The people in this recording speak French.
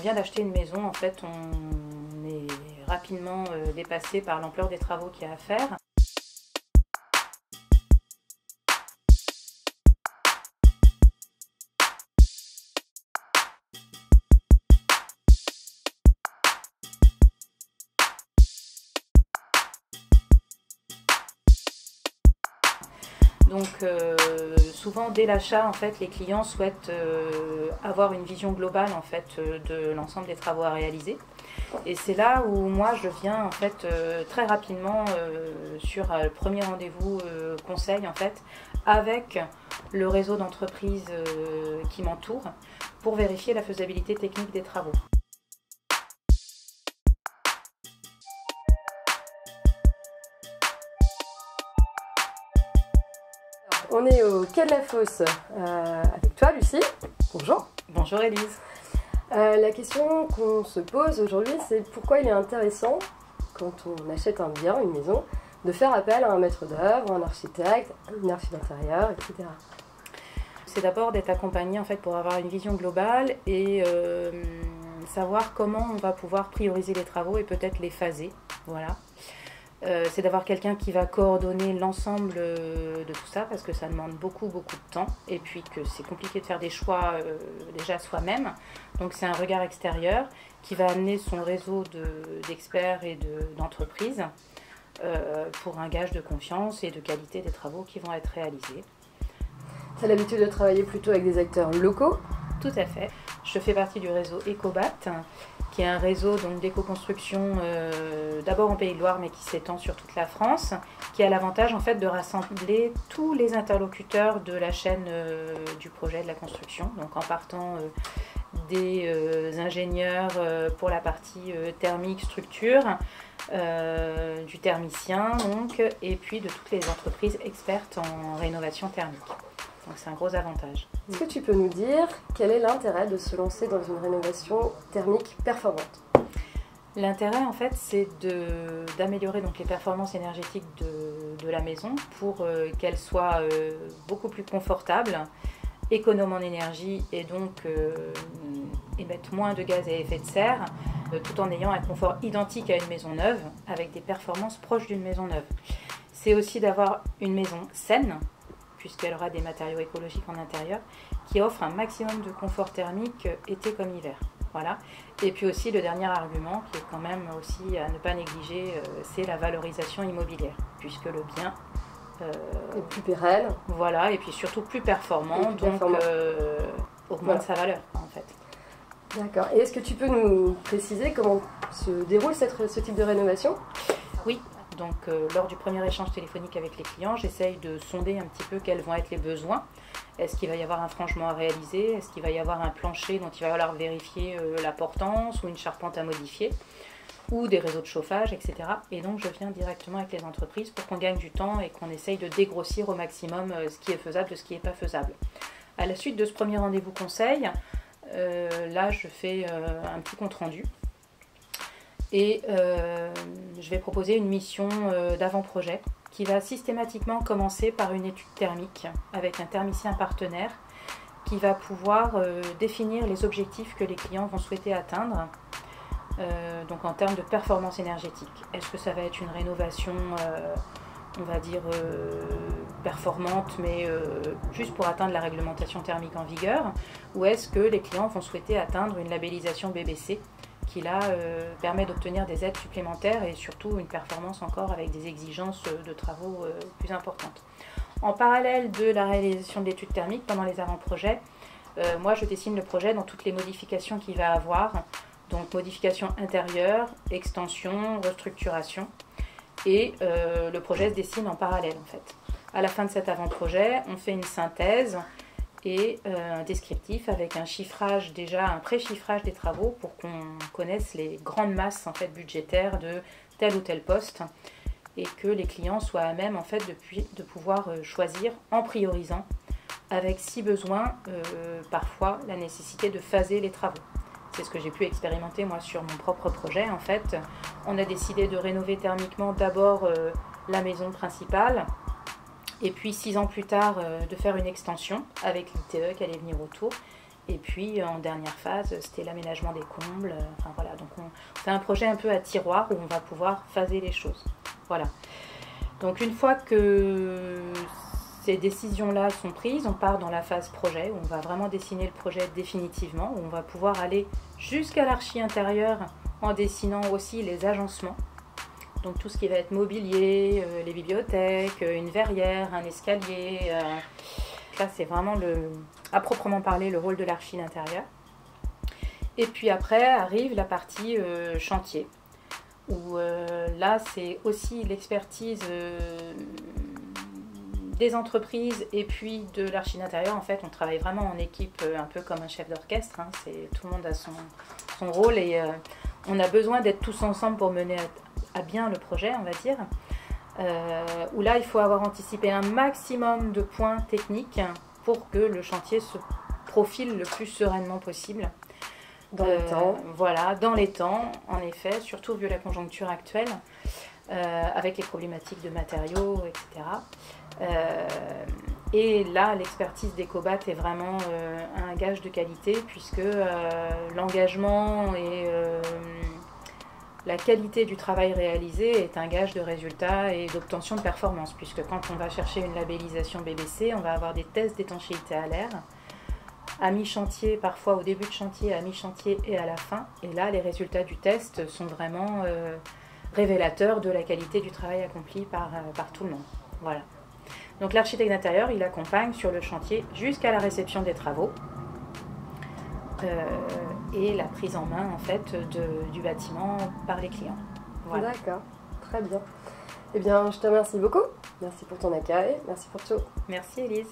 vient d'acheter une maison, en fait, on est rapidement dépassé par l'ampleur des travaux qu'il y a à faire. Donc souvent dès l'achat, en fait, les clients souhaitent avoir une vision globale, en fait, de l'ensemble des travaux à réaliser. Et c'est là où moi je viens, en fait, très rapidement sur le premier rendez-vous conseil, en fait, avec le réseau d'entreprises qui m'entoure pour vérifier la faisabilité technique des travaux. On est au Quai de la Fosse avec toi, Lucie. Bonjour. Bonjour Élise. La question qu'on se pose aujourd'hui, c'est pourquoi il est intéressant, quand on achète un bien, une maison, de faire appel à un maître d'œuvre, un architecte, un architecte d'intérieur, etc. C'est d'abord d'être accompagné, en fait, pour avoir une vision globale et savoir comment on va pouvoir prioriser les travaux et peut-être les phaser. Voilà. C'est d'avoir quelqu'un qui va coordonner l'ensemble de tout ça, parce que ça demande beaucoup de temps et puis que c'est compliqué de faire des choix déjà soi-même. Donc c'est un regard extérieur qui va amener son réseau d'experts et d'entreprises pour un gage de confiance et de qualité des travaux qui vont être réalisés. Tu as l'habitude de travailler plutôt avec des acteurs locaux? Tout à fait. Je fais partie du réseau Ecobat, qui est un réseau d'éco-construction d'abord en Pays de Loire, mais qui s'étend sur toute la France, qui a l'avantage, en fait, de rassembler tous les interlocuteurs de la chaîne du projet de la construction, donc en partant des ingénieurs pour la partie thermique, structure, du thermicien, donc, et puis de toutes les entreprises expertes en rénovation thermique. Donc c'est un gros avantage. Est-ce que tu peux nous dire quel est l'intérêt de se lancer dans une rénovation thermique performante? L'intérêt, en fait, c'est d'améliorer donc les performances énergétiques de la maison pour qu'elle soit beaucoup plus confortable, économe en énergie et donc émettre moins de gaz à effet de serre, tout en ayant un confort identique à une maison neuve avec des performances proches d'une maison neuve. C'est aussi d'avoir une maison saine, puisqu'elle aura des matériaux écologiques en intérieur, qui offrent un maximum de confort thermique été comme hiver. Voilà. Et puis aussi le dernier argument, qui est quand même aussi à ne pas négliger, c'est la valorisation immobilière, puisque le bien est plus pérenne. Voilà, et puis surtout plus performant, donc augmente sa valeur, en fait. D'accord. Et est-ce que tu peux nous préciser comment se déroule ce type de rénovation? Oui. Donc lors du premier échange téléphonique avec les clients, j'essaye de sonder un petit peu quels vont être les besoins. Est-ce qu'il va y avoir un franchement à réaliser? Est-ce qu'il va y avoir un plancher dont il va falloir vérifier la portance ou une charpente à modifier? Ou des réseaux de chauffage, etc. Et donc je viens directement avec les entreprises pour qu'on gagne du temps et qu'on essaye de dégrossir au maximum ce qui est faisable de ce qui n'est pas faisable. À la suite de ce premier rendez-vous conseil, là je fais un petit compte rendu. Et je vais proposer une mission d'avant-projet qui va systématiquement commencer par une étude thermique avec un thermicien partenaire qui va pouvoir définir les objectifs que les clients vont souhaiter atteindre, donc en termes de performance énergétique. Est-ce que ça va être une rénovation, on va dire, performante, mais juste pour atteindre la réglementation thermique en vigueur, ou est-ce que les clients vont souhaiter atteindre une labellisation BBC qui là permet d'obtenir des aides supplémentaires et surtout une performance encore avec des exigences de travaux plus importantes. En parallèle de la réalisation de l'étude thermique pendant les avant-projets, moi je dessine le projet dans toutes les modifications qu'il va avoir, donc modifications intérieures, extension, restructuration, et le projet se dessine en parallèle, en fait. À la fin de cet avant-projet, on fait une synthèse et un descriptif avec un chiffrage, déjà un pré-chiffrage des travaux pour qu'on connaisse les grandes masses, en fait, budgétaires de tel ou tel poste et que les clients soient à même, en fait, de pouvoir choisir en priorisant avec, si besoin, parfois la nécessité de phaser les travaux. C'est ce que j'ai pu expérimenter moi sur mon propre projet. En fait, on a décidé de rénover thermiquement d'abord la maison principale, et puis 6 ans plus tard de faire une extension avec l'ITE qui allait venir autour, Et puis en dernière phase, c'était l'aménagement des combles. Enfin voilà, donc on fait un projet un peu à tiroir où on va pouvoir phaser les choses. Voilà. Donc une fois que ces décisions-là sont prises, on part dans la phase projet, où on va vraiment dessiner le projet définitivement, où on va pouvoir aller jusqu'à l'archi intérieure en dessinant aussi les agencements. Donc tout ce qui va être mobilier, les bibliothèques, une verrière, un escalier. Là, c'est vraiment, à proprement parler, le rôle de l'archi d'intérieur. Et puis après arrive la partie chantier, où là, c'est aussi l'expertise des entreprises et puis de l'archi d'intérieur. En fait, on travaille vraiment en équipe, un peu comme un chef d'orchestre. Hein. Tout le monde a son rôle et on a besoin d'être tous ensemble pour mener à bien le projet, on va dire. Où là, il faut avoir anticipé un maximum de points techniques pour que le chantier se profile le plus sereinement possible. Dans les temps. Voilà, dans les temps, en effet, surtout vu la conjoncture actuelle, avec les problématiques de matériaux, etc. Et là, l'expertise d'Ecobat est vraiment un gage de qualité, puisque l'engagement et la qualité du travail réalisé est un gage de résultat et d'obtention de performance, puisque quand on va chercher une labellisation BBC, on va avoir des tests d'étanchéité à l'air, à mi-chantier, parfois au début de chantier, à mi-chantier et à la fin. Et là, les résultats du test sont vraiment révélateurs de la qualité du travail accompli par tout le monde. Voilà. Donc l'architecte d'intérieur, il accompagne sur le chantier jusqu'à la réception des travaux et la prise en main en fait du bâtiment par les clients. Voilà. D'accord, très bien. Eh bien, je te remercie beaucoup. Merci pour ton accueil, merci pour tout. Merci Élise.